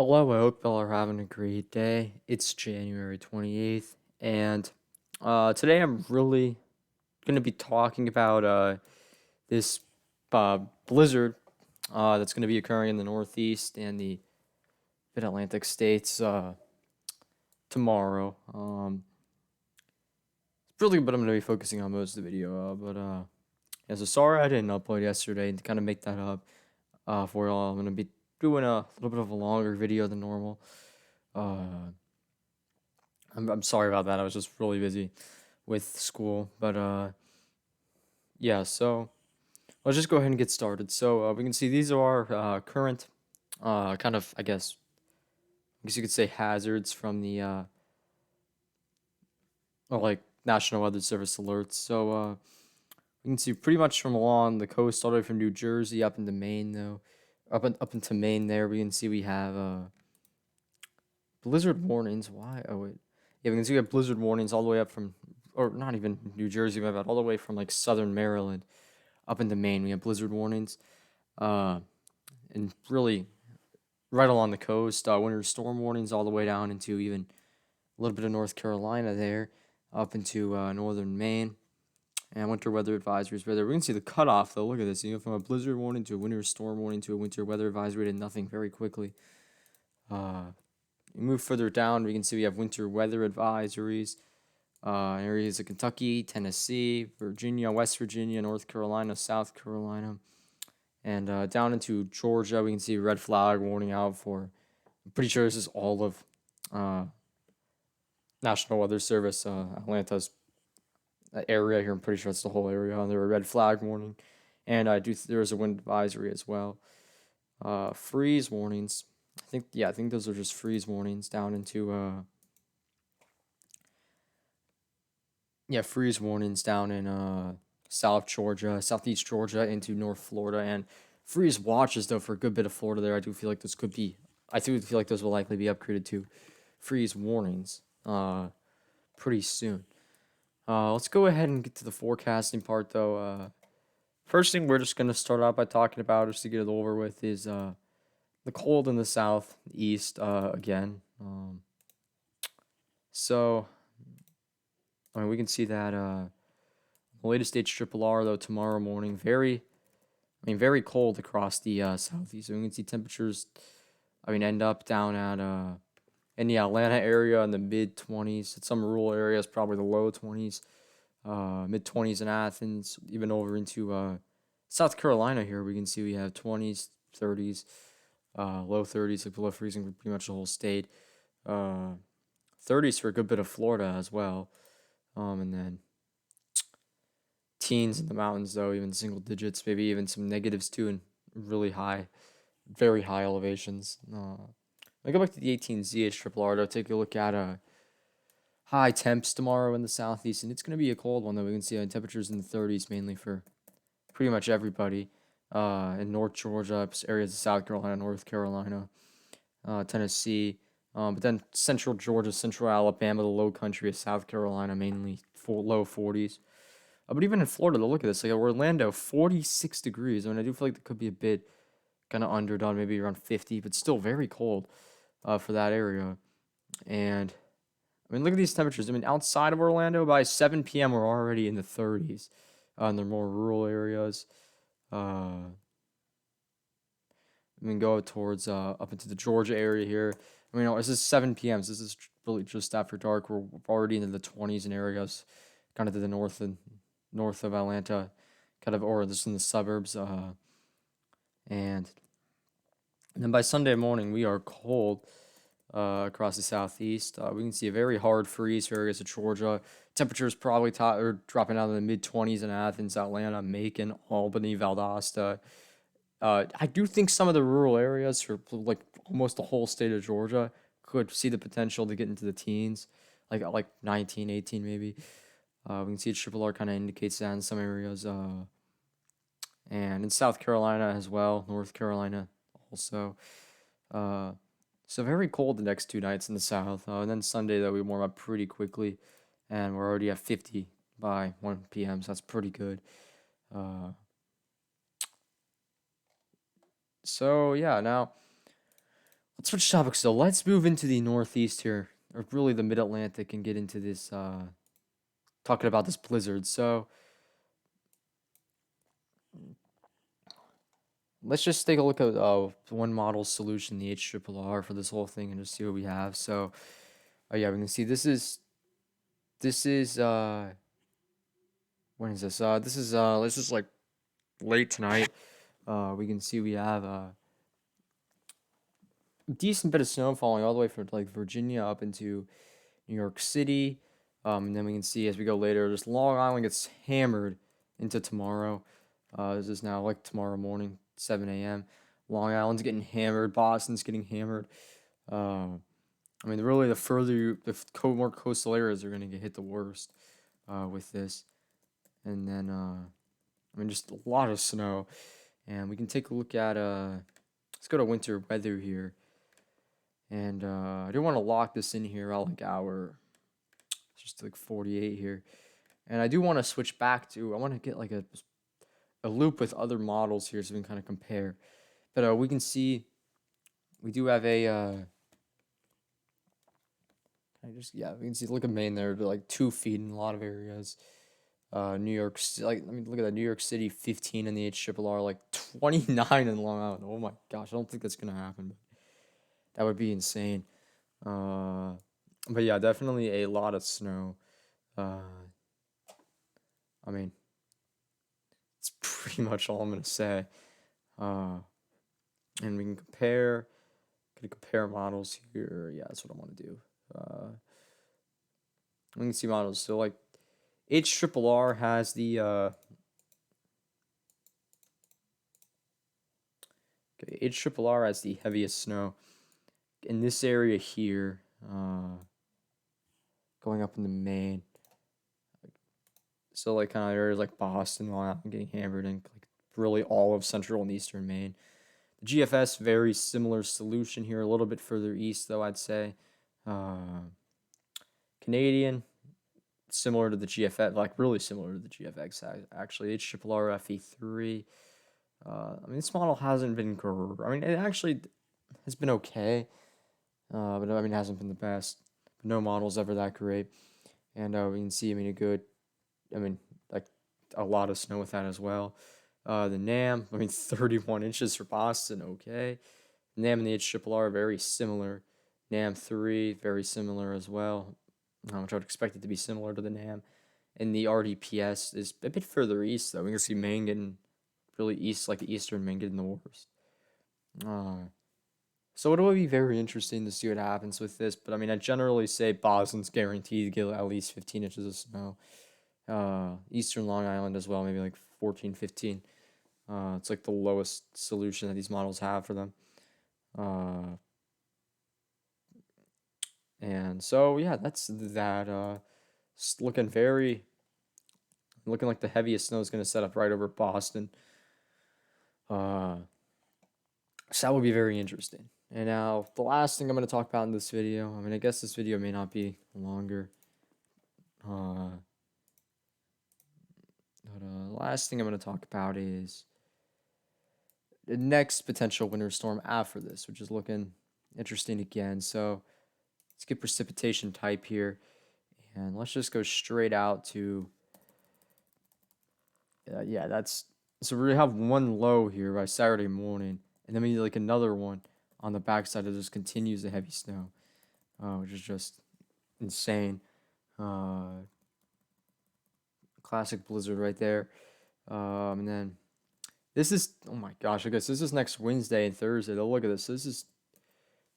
Hello, I hope y'all are having a great day. It's January 28th, and today I'm really going to be talking about this blizzard that's going to be occurring in the Northeast and the Mid-Atlantic states tomorrow. It's really what I'm going to be focusing on most of the video, yeah, so sorry I didn't upload yesterday, and to kind of make that up for y'all, I'm going to be doing a little bit of a longer video than normal. Uh, I'm sorry about that. I was just really busy with school, but yeah. So let's just go ahead and get started. So we can see these are our current kind of I guess you could say hazards from the or like National Weather Service alerts. So we can see pretty much from along the coast all the way from New Jersey up into Maine though. Up into Maine there we can see we have blizzard warnings. Why? Oh wait. Yeah, we can see we have blizzard warnings all the way up from, or not even New Jersey, but all the way from like southern Maryland up into Maine. We have blizzard warnings. Uh, and really right along the coast, winter storm warnings all the way down into even a little bit of North Carolina there, up into northern Maine. And winter weather advisories right there. We can see the cutoff though. Look at this. You know, from a blizzard warning to a winter storm warning to a winter weather advisory to nothing very quickly. We move further down, we can see we have winter weather advisories. Areas of Kentucky, Tennessee, Virginia, West Virginia, North Carolina, South Carolina, and down into Georgia, we can see red flag warning out for. I'm pretty sure this is all of uh, National Weather Service, Atlanta's area here. I'm pretty sure it's the whole area. There a red flag warning, and there is a wind advisory as well. Freeze warnings. I think those are just freeze warnings down into freeze warnings down in South Georgia, Southeast Georgia into North Florida, and freeze watches though for a good bit of Florida there. I do feel like those will likely be upgraded to freeze warnings pretty soon. Let's go ahead and get to the forecasting part though. First thing we're just gonna start out by talking about, just to get it over with, is the cold in the southeast again. So I mean, we can see that the latest HRRR though tomorrow morning, very cold across the southeast. So we can see temperatures, end up down at in the Atlanta area in the mid 20s. At some rural areas, probably the low 20s, mid 20s in Athens, even over into South Carolina. Here we can see we have 20s, 30s, low 30s, like below freezing for pretty much the whole state. 30s for a good bit of Florida as well. And then teens in the mountains, though, even single digits, maybe even some negatives too, and really high, very high elevations. I go back to the 18Z Triple R, though, take a look at high temps tomorrow in the southeast, and it's going to be a cold one, though. We can see temperatures in the 30s mainly for pretty much everybody. In North Georgia, areas of South Carolina, North Carolina, Tennessee, but then central Georgia, central Alabama, the low country of South Carolina, mainly low 40s. But even in Florida, look at this. Like Orlando, 46 degrees. I mean, I do feel like that could be a bit kind of underdone, maybe around 50, but still very cold for that area. And I mean, look at these temperatures. I mean, outside of Orlando, by 7 p.m., we're already in the 30s in the more rural areas. Go towards up into the Georgia area here. I mean, this is 7 p.m., so this is really just after dark. We're already into the 20s in areas kind of to the north of Atlanta, or just in the suburbs. And then by Sunday morning, we are cold across the southeast. We can see a very hard freeze for areas of Georgia. Temperatures probably dropping down to the mid 20s in Athens, Atlanta, Macon, Albany, Valdosta. I do think some of the rural areas, for like almost the whole state of Georgia, could see the potential to get into the teens, like 19, 18 maybe. We can see Triple R kind of indicates that in some areas. And in South Carolina as well, North Carolina also. So very cold the next 2 nights in the south. And then Sunday, though, we warm up pretty quickly. And we're already at 50 by 1 p.m., so that's pretty good. So, yeah, now let's switch topics. So let's move into the Northeast here, or really the Mid Atlantic, and get into this talking about this blizzard. So let's just take a look at one model solution, the HRRR, for this whole thing, and just see what we have. So, oh yeah, we can see this is when is this? This is like late tonight. We can see we have a decent bit of snow falling all the way from like Virginia up into New York City. And then we can see as we go later, just Long Island gets hammered into tomorrow. This is now like tomorrow morning, 7 a.m. Long Island's getting hammered. Boston's getting hammered. I mean, really, the further more coastal areas are going to get hit the worst with this. And then, I mean, just a lot of snow. And we can take a look at, let's go to winter weather here. And I do want to lock this in here out like hour, just like 48 here. And I do want to switch back to, I want to get like a loop with other models here so we can kind of compare. But we can see we do have a, we can see, look at Maine there, like 2 feet in a lot of areas. New York, like, I mean, look at that, New York City, 15 in the HRRR, like 29 in Long Island. Oh my gosh, I don't think that's gonna happen, but that would be insane. But yeah, definitely a lot of snow. I mean, it's pretty much all I'm gonna say. And we can compare models here. Yeah, that's what I want to do. We can see models. So like HRRR has the HRRR has the heaviest snow in this area here, going up into Maine. So like kind of areas like Boston, Long Island getting hammered, and like really all of central and eastern Maine. The GFS, very similar solution here, a little bit further east though, I'd say. Canadian, similar to the GFX, like really similar to the GFX actually. HRRR FE3. I mean, this model hasn't been great. I mean, it actually has been okay, but I mean, it hasn't been the best. But no model's ever that great. And we can see, I mean, like a lot of snow with that as well. The NAM, I mean, 31 inches for Boston, okay. NAM and the HRRR are very similar. NAM 3, very similar as well, which I would expect it to be similar to the NAM. And the RDPS is a bit further east, though. We can see Maine getting really east, like the eastern Maine getting the worst. So it will be very interesting to see what happens with this. But I mean, I generally say Boston's guaranteed to get at least 15 inches of snow. Eastern Long Island as well, maybe like 14, 15. It's like the lowest solution that these models have for them. And so yeah, that's that. Looking like the heaviest snow is going to set up right over Boston. So that would be very interesting. And now the last thing I'm going to talk about in this video, I mean, I guess this video may not be longer. But the last thing I'm going to talk about is the next potential winter storm after this, which is looking interesting again. So let's get precipitation type here, and let's just go straight out to, yeah, that's, so we have one low here by Saturday morning, and then we need like another one on the backside that just continues the heavy snow, which is just insane. Classic blizzard right there. And then this is, oh my gosh, I guess this is next Wednesday and Thursday. Though, look at this. This is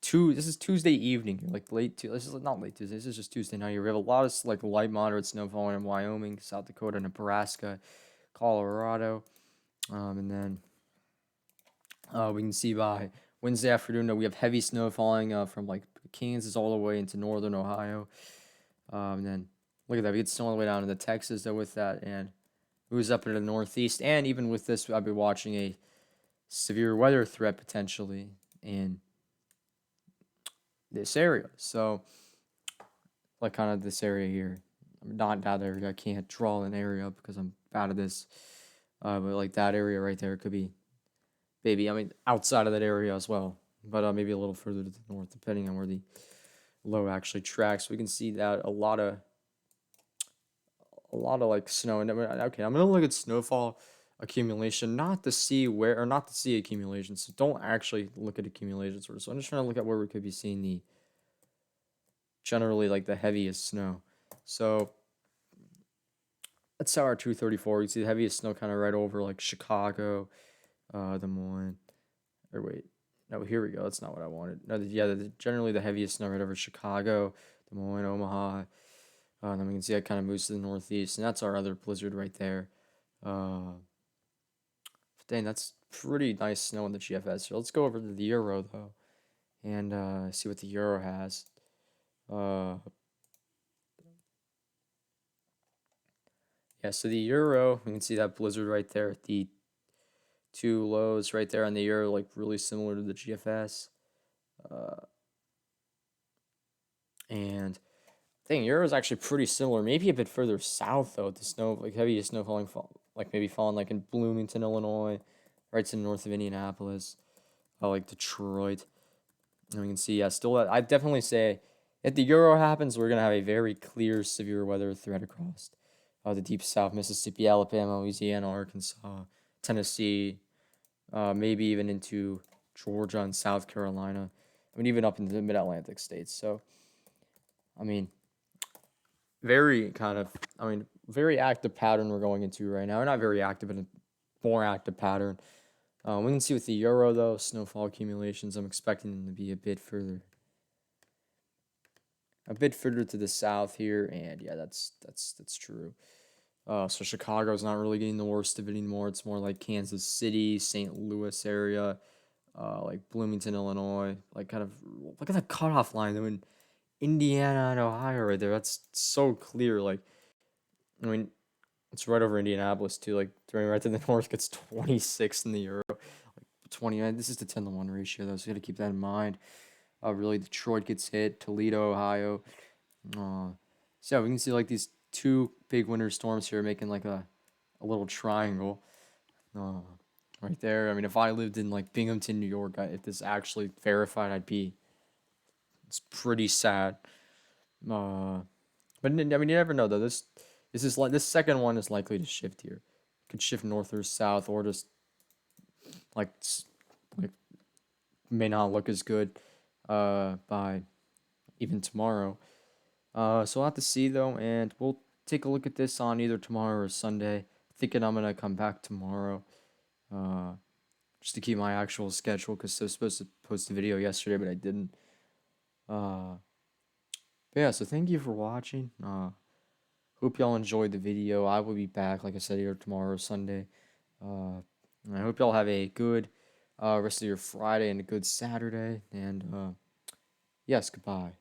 Tuesday evening here, like this is not late Tuesday. This is just Tuesday night here. We have a lot of like light moderate snow falling in Wyoming, South Dakota, Nebraska, Colorado, and then we can see by Wednesday afternoon that we have heavy snow falling from like Kansas all the way into northern Ohio. And then look at that, we get snow all the way down into Texas though with that, and it was up into the northeast. And even with this, I'll be watching a severe weather threat potentially in this area. So, like kind of this area here. I'm not that area. I can't draw an area because I'm bad at this. But like that area right there could be, maybe, I mean, outside of that area as well. but maybe a little further to the north, depending on where the low actually tracks. We can see that a lot of like snow. And okay, I'm gonna look at snowfall accumulation, not to see where or not to see accumulation. So don't actually look at accumulation sort of. So I'm just trying to look at where we could be seeing the generally like the heaviest snow. So that's our 234. You see the heaviest snow kind of right over like Chicago, Des Moines. Or wait, no, here we go. That's not what I wanted. No, generally the heaviest snow right over Chicago, Des Moines, Omaha. And then we can see that kind of moves to the northeast, and that's our other blizzard right there. Uh, Dang, that's pretty nice snow in the GFS. So let's go over to the Euro though, and see what the Euro has. Uh, yeah, so the Euro, we can see that blizzard right there. The two lows right there on the Euro, like really similar to the GFS. Uh, and dang, Euro is actually pretty similar. Maybe a bit further south though. The snow, like heaviest snow falling, like maybe falling like in Bloomington, Illinois, right to the north of Indianapolis, like Detroit. And we can see, yeah, still, I definitely say if the Euro happens, we're gonna have a very clear severe weather threat across the deep South, Mississippi, Alabama, Louisiana, Arkansas, Tennessee, maybe even into Georgia and South Carolina. I mean, even up into the Mid-Atlantic states. So, I mean, very kind of, very active pattern we're going into right now. We're not very active, but a more active pattern. We can see with the Euro though, snowfall accumulations. I'm expecting them to be a bit further to the south here, and yeah, that's true. So Chicago's not really getting the worst of it anymore. It's more like Kansas City, St. Louis area, like Bloomington, Illinois. Like kind of look at the cutoff line. I mean, Indiana and Ohio right there. That's so clear. Like, I mean, it's right over Indianapolis too. Like, right to the north gets 26 in the Euro. Like 20. This is the 10-1 ratio though, so you got to keep that in mind. Really, Detroit gets hit. Toledo, Ohio. So yeah, we can see like these two big winter storms here making like a little triangle uh, right there. I mean, if I lived in like Binghamton, New York, if this actually verified, it's pretty sad. Uh, but I mean, you never know though. This second one is likely to shift here. Could shift north or south, or just like like may not look as good by even tomorrow. So we'll have to see though, and we'll take a look at this on either tomorrow or Sunday. Thinking I'm gonna come back tomorrow, uh, just to keep my actual schedule because I was supposed to post a video yesterday, but I didn't. Uh, but yeah, so thank you for watching. Hope y'all enjoyed the video. I will be back, like I said, either tomorrow or Sunday. And I hope y'all have a good rest of your Friday and a good Saturday. And yes, goodbye.